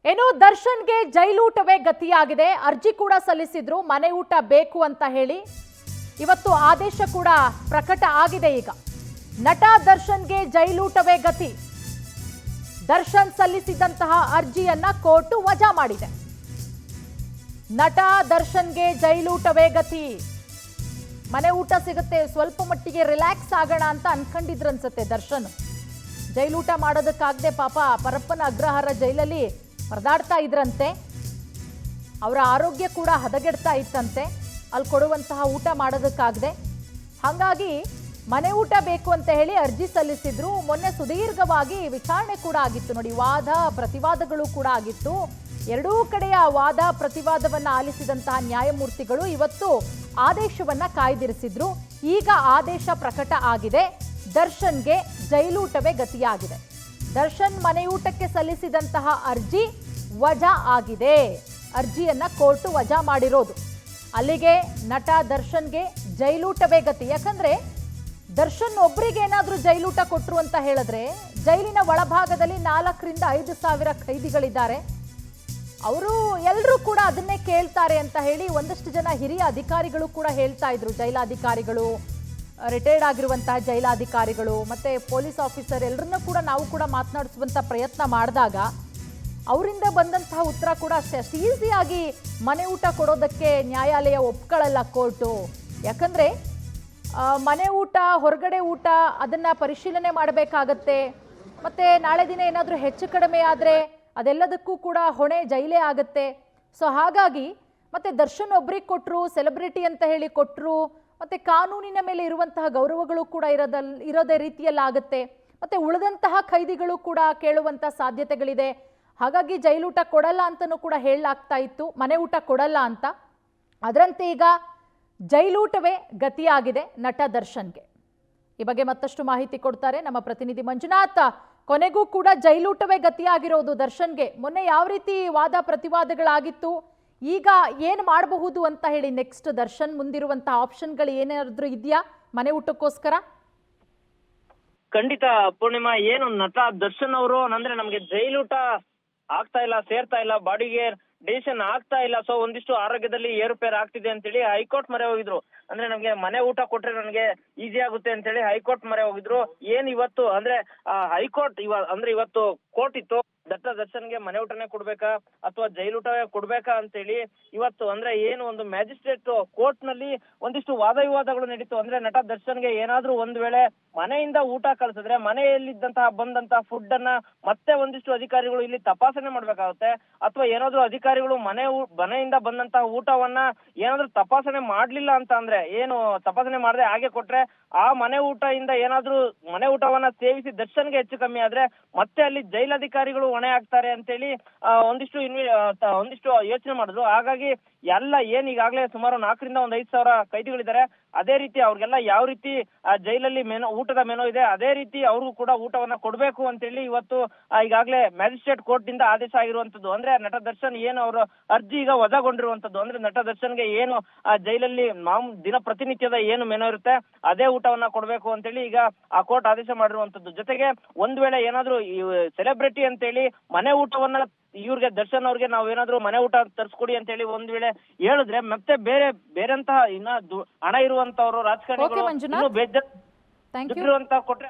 ಏನು ದರ್ಶನ್ಗೆ ಜೈಲೂಟವೇ ಗತಿಯಾಗಿದೆ. ಅರ್ಜಿ ಕೂಡ ಸಲ್ಲಿಸಿದ್ರು ಮನೆ ಊಟ ಬೇಕು ಅಂತ ಹೇಳಿ. ಇವತ್ತು ಆದೇಶ ಕೂಡ ಪ್ರಕಟ ಆಗಿದೆ. ಈಗ ನಟ ದರ್ಶನ್ಗೆ ಜೈಲೂಟವೇ ಗತಿ. ದರ್ಶನ್ ಸಲ್ಲಿಸಿದಂತಹ ಅರ್ಜಿಯನ್ನ ಕೋರ್ಟ್ ವಜಾ ಮಾಡಿದೆ. ನಟ ದರ್ಶನ್ಗೆ ಜೈಲೂಟವೇ ಗತಿ. ಮನೆ ಊಟ ಸಿಗುತ್ತೆ, ಸ್ವಲ್ಪ ಮಟ್ಟಿಗೆ ರಿಲ್ಯಾಕ್ಸ್ ಆಗೋಣ ಅಂತ ಅನ್ಕೊಂಡಿದ್ರನ್ಸತ್ತೆ ದರ್ಶನ್. ಜೈಲೂಟ ಮಾಡೋದಕ್ಕಾಗದೆ ಪಾಪ ಪರಪ್ಪನ ಅಗ್ರಹಾರ ಜೈಲಲ್ಲಿ ಪರದಾಡ್ತಾ ಇದ್ರಂತೆ. ಅವರ ಆರೋಗ್ಯ ಕೂಡ ಹದಗೆಡ್ತಾ ಇತ್ತಂತೆ ಅಲ್ಲಿ ಕೊಡುವಂತಹ ಊಟ ಮಾಡೋದಕ್ಕಾಗದೆ. ಹಾಗಾಗಿ ಮನೆ ಊಟ ಬೇಕು ಅಂತ ಹೇಳಿ ಅರ್ಜಿ ಸಲ್ಲಿಸಿದ್ರು. ಮೊನ್ನೆ ಸುದೀರ್ಘವಾಗಿ ವಿಚಾರಣೆ ಕೂಡ ಆಗಿತ್ತು ನೋಡಿ, ವಾದ ಪ್ರತಿವಾದಗಳು ಕೂಡ ಆಗಿತ್ತು. ಎರಡೂ ಕಡೆಯ ವಾದ ಪ್ರತಿವಾದವನ್ನ ಆಲಿಸಿದಂತಹ ನ್ಯಾಯಮೂರ್ತಿಗಳು ಇವತ್ತು ಆದೇಶವನ್ನ ಕಾಯ್ದಿರಿಸಿದ್ರು. ಈಗ ಆದೇಶ ಪ್ರಕಟ ಆಗಿದೆ. ದರ್ಶನ್ಗೆ ಜೈಲೂಟವೇ ಗತಿಯಾಗಿದೆ. ದರ್ಶನ್ ಮನೆಯೂಟಕ್ಕೆ ಸಲ್ಲಿಸಿದಂತಹ ಅರ್ಜಿ ವಜಾ ಆಗಿದೆ. ಅರ್ಜಿಯನ್ನ ಕೋರ್ಟ್ ವಜಾ ಮಾಡಿರೋದು. ಅಲ್ಲಿಗೆ ನಟ ದರ್ಶನ್ಗೆ ಜೈಲೂಟವೇ ಗತಿ. ಯಾಕಂದ್ರೆ ದರ್ಶನ್ ಒಬ್ಬರಿಗೆ ಏನಾದ್ರೂ ಜೈಲೂಟ ಕೊಟ್ರು ಅಂತ ಹೇಳಿದ್ರೆ ಜೈಲಿನ ಒಳಭಾಗದಲ್ಲಿ 4 ರಿಂದ 5 ಸಾವಿರ ಖೈದಿಗಳಿದ್ದಾರೆ. ಅವರು ಎಲ್ಲರೂ ಕೂಡ ಅದನ್ನೇ ಕೇಳ್ತಾರೆ ಅಂತ ಹೇಳಿ ಒಂದಷ್ಟು ಜನ ಹಿರಿಯ ಅಧಿಕಾರಿಗಳು ಕೂಡ ಹೇಳ್ತಾ ಇದ್ರು. ಜೈಲಾಧಿಕಾರಿಗಳು, ರಿಟೈರ್ಡ್ ಆಗಿರುವಂತಹ ಜೈಲಾಧಿಕಾರಿಗಳು ಮತ್ತೆ ಪೊಲೀಸ್ ಆಫೀಸರ್ ಎಲ್ಲರನ್ನೂ ಕೂಡ ನಾವು ಕೂಡ ಮಾತನಾಡಿಸುವಂತ ಪ್ರಯತ್ನ ಮಾಡಿದಾಗ ಅವರಿಂದ ಬಂದಂತಹ ಉತ್ತರ ಕೂಡ ಅಷ್ಟು ಈಸಿಯಾಗಿ ಮನೆ ಊಟ ಕೊಡೋದಕ್ಕೆ ನ್ಯಾಯಾಲಯ ಒಪ್ಕೊಳ್ಳಲ್ಲ ಕೋರ್ಟು. ಯಾಕಂದ್ರೆ ಮನೆ ಊಟ, ಹೊರಗಡೆ ಊಟ ಅದನ್ನ ಪರಿಶೀಲನೆ ಮಾಡಬೇಕಾಗತ್ತೆ. ಮತ್ತೆ ನಾಳೆ ದಿನ ಏನಾದರೂ ಹೆಚ್ಚು ಕಡಿಮೆ ಆದರೆ ಅದೆಲ್ಲದಕ್ಕೂ ಕೂಡ ಹೊಣೆ ಜೈಲೇ ಆಗುತ್ತೆ. ಸೊ ಹಾಗಾಗಿ ಮತ್ತೆ ದರ್ಶನ್ ಒಬ್ರಿಗೆ ಕೊಟ್ಟರು, ಸೆಲೆಬ್ರಿಟಿ ಅಂತ ಹೇಳಿ ಕೊಟ್ಟರು, ಮತ್ತೆ ಕಾನೂನಿನ ಮೇಲೆ ಇರುವಂತಹ ಗೌರವಗಳು ಕೂಡ ಇರೋದೇ ರೀತಿಯಲ್ಲಾಗುತ್ತೆ. ಮತ್ತೆ ಉಳಿದಂತಹ ಖೈದಿಗಳು ಕೂಡ ಕೇಳುವಂತ ಸಾಧ್ಯತೆಗಳಿದೆ. ಹಾಗಾಗಿ ಜೈಲೂಟ ಕೊಡಲ್ಲ ಅಂತನೂ ಕೂಡ ಹೇಳಲಾಗ್ತಾ ಇತ್ತು, ಮನೆ ಊಟ ಕೊಡಲ್ಲ ಅಂತ. ಅದರಂತೆ ಈಗ ಜೈಲೂಟವೇ ಗತಿಯಾಗಿದೆ ನಟ ದರ್ಶನ್ಗೆ. ಈ ಬಗ್ಗೆ ಮತ್ತಷ್ಟು ಮಾಹಿತಿ ಕೊಡ್ತಾರೆ ನಮ್ಮ ಪ್ರತಿನಿಧಿ ಮಂಜುನಾಥ್. ಕೊನೆಗೂ ಕೂಡ ಜೈಲೂಟವೇ ಗತಿಯಾಗಿರೋದು ದರ್ಶನ್ಗೆ. ಮೊನ್ನೆ ಯಾವ ರೀತಿ ವಾದ ಪ್ರತಿವಾದಗಳಾಗಿತ್ತು, ಈಗ ಏನು ಮಾಡಬಹುದು ಅಂತ ಹೇಳಿ ನೆಕ್ಸ್ಟ್ ದರ್ಶನ್ ಮುಂದಿರುವಂತಹ ಆಪ್ಷನ್ಗಳು ಏನಾದ್ರೂ ಇದೆಯಾ ಮನೆ ಊಟಕ್ಕೋಸ್ಕರ? ಖಂಡಿತ ಪೂರ್ಣಿಮಾ, ಏನು ನಟ ದರ್ಶನ್ ಅವರು ಅಂದ್ರೆ ನಮ್ಗೆ ಜೈಲೂಟ ಆಗ್ತಾ ಇಲ್ಲ, ಸೇರ್ತಾ ಇಲ್ಲ, ಬಾಡಿಗೆ ಡಿಸಿಷನ್ ಆಗ್ತಾ ಇಲ್ಲ, ಸೊ ಒಂದಿಷ್ಟು ಆರೋಗ್ಯದಲ್ಲಿ ಏರುಪೇರು ಆಗ್ತಿದೆ ಅಂತೇಳಿ ಹೈಕೋರ್ಟ್ ಮೊರೆ ಹೋಗಿದ್ರು. ಅಂದ್ರೆ ನಮ್ಗೆ ಮನೆ ಊಟ ಕೊಟ್ರೆ ನನಗೆ ಈಸಿ ಆಗುತ್ತೆ ಅಂತೇಳಿ ಹೈಕೋರ್ಟ್ ಮೊರೆ ಹೋಗಿದ್ರು. ಏನ್ ಇವತ್ತು ಅಂದ್ರೆ ಹೈಕೋರ್ಟ್ ಇವತ್ತು ಕೋರ್ಟ್ ಇತ್ತು, ದರ್ಶನ್ಗೆ ಮನೆ ಊಟನೇ ಕೊಡ್ಬೇಕಾ ಅಥವಾ ಜೈಲೂಟವೇ ಕೊಡ್ಬೇಕಾ ಅಂತೇಳಿ ಇವತ್ತು ಅಂದ್ರೆ ಏನು ಒಂದು ಮ್ಯಾಜಿಸ್ಟ್ರೇಟ್ ಕೋರ್ಟ್ ನಲ್ಲಿ ಒಂದಿಷ್ಟು ವಾದ ವಿವಾದಗಳು ನಡೀತು. ಅಂದ್ರೆ ನಟ ದರ್ಶನ್ಗೆ ಏನಾದ್ರೂ ಒಂದ್ ವೇಳೆ ಮನೆಯಿಂದ ಊಟ ಕಳ್ಸಿದ್ರೆ ಮನೆಯಲ್ಲಿದ್ದಂತಹ ಬಂದಂತಹ ಫುಡ್ ಅನ್ನ ಮತ್ತೆ ಒಂದಿಷ್ಟು ಅಧಿಕಾರಿಗಳು ಇಲ್ಲಿ ತಪಾಸಣೆ ಮಾಡ್ಬೇಕಾಗುತ್ತೆ, ಅಥವಾ ಏನಾದ್ರೂ ಅಧಿಕಾರಿಗಳು ಮನೆಯಿಂದ ಬಂದಂತಹ ಊಟವನ್ನ ಏನಾದ್ರೂ ತಪಾಸಣೆ ಮಾಡ್ಲಿಲ್ಲ ಅಂತ ಅಂದ್ರೆ, ಏನು ತಪಾಸಣೆ ಮಾಡದೆ ಹಾಗೆ ಕೊಟ್ರೆ ಆ ಮನೆ ಊಟದಿಂದ ಏನಾದ್ರೂ ಮನೆ ಊಟವನ್ನ ಸೇವಿಸಿ ದರ್ಶನ್ಗೆ ಹೆಚ್ಚು ಕಮ್ಮಿ ಆದ್ರೆ ಮತ್ತೆ ಅಲ್ಲಿ ಜೈಲಧಿಕಾರಿಗಳು ಹೊಣೆ ಆಗ್ತಾರೆ ಅಂತೇಳಿ ಒಂದಿಷ್ಟು ಯೋಚನೆ ಮಾಡಿದ್ರು. ಹಾಗಾಗಿ ಎಲ್ಲ ಏನ್ ಈಗಾಗಲೇ ಸುಮಾರು 4 ರಿಂದ 5 ಸಾವಿರ ಖೈದಿಗಳಿದ್ದಾರೆ, ಅದೇ ರೀತಿ ಅವ್ರಿಗೆಲ್ಲ ಯಾವ ರೀತಿ ಜೈಲಲ್ಲಿ ಊಟದ ಮೆನು ಇದೆ ಅದೇ ರೀತಿ ಅವ್ರಿಗೂ ಕೂಡ ಊಟವನ್ನ ಕೊಡ್ಬೇಕು ಅಂತೇಳಿ ಇವತ್ತು ಈಗಾಗಲೇ ಮ್ಯಾಜಿಸ್ಟ್ರೇಟ್ ಕೋರ್ಟ್ ಇಂದ ಆದೇಶ ಆಗಿರುವಂತದ್ದು. ಅಂದ್ರೆ ನಟ ದರ್ಶನ್ ಏನು ಅವರ ಅರ್ಜಿ ಈಗ ವಜಾಗೊಂಡಿರುವಂತದ್ದು. ಅಂದ್ರೆ ನಟ ದರ್ಶನ್ಗೆ ಏನು ಜೈಲಲ್ಲಿ ದಿನ ಪ್ರತಿನಿತ್ಯದ ಏನು ಮೆನು ಇರುತ್ತೆ ಅದೇ ಊಟವನ್ನ ಕೊಡ್ಬೇಕು ಅಂತೇಳಿ ಈಗ ಆ ಕೋರ್ಟ್ ಆದೇಶ ಮಾಡಿರುವಂತದ್ದು. ಜೊತೆಗೆ ಒಂದ್ ವೇಳೆ ಏನಾದ್ರೂ ಸೆಲೆಬ್ರಿಟಿ ಅಂತೇಳಿ ಮನೆ ಊಟವನ್ನ ಇವ್ರಿಗೆ ದರ್ಶನ್ ಅವ್ರಿಗೆ ನಾವೇನಾದ್ರೂ ಮನೆ ಊಟ ತರಿಸ್ಕೊಡಿ ಅಂತ ಹೇಳಿ ಒಂದ್ ವೇಳೆ ಹೇಳಿದ್ರೆ ಮತ್ತೆ ಬೇರೆಂತಹ ಹಣ ಇರುವಂತವ್ರು ರಾಜಕಾರಣಿಗಳು ಬೇಜಾರು ಕೊಟ್ರೆ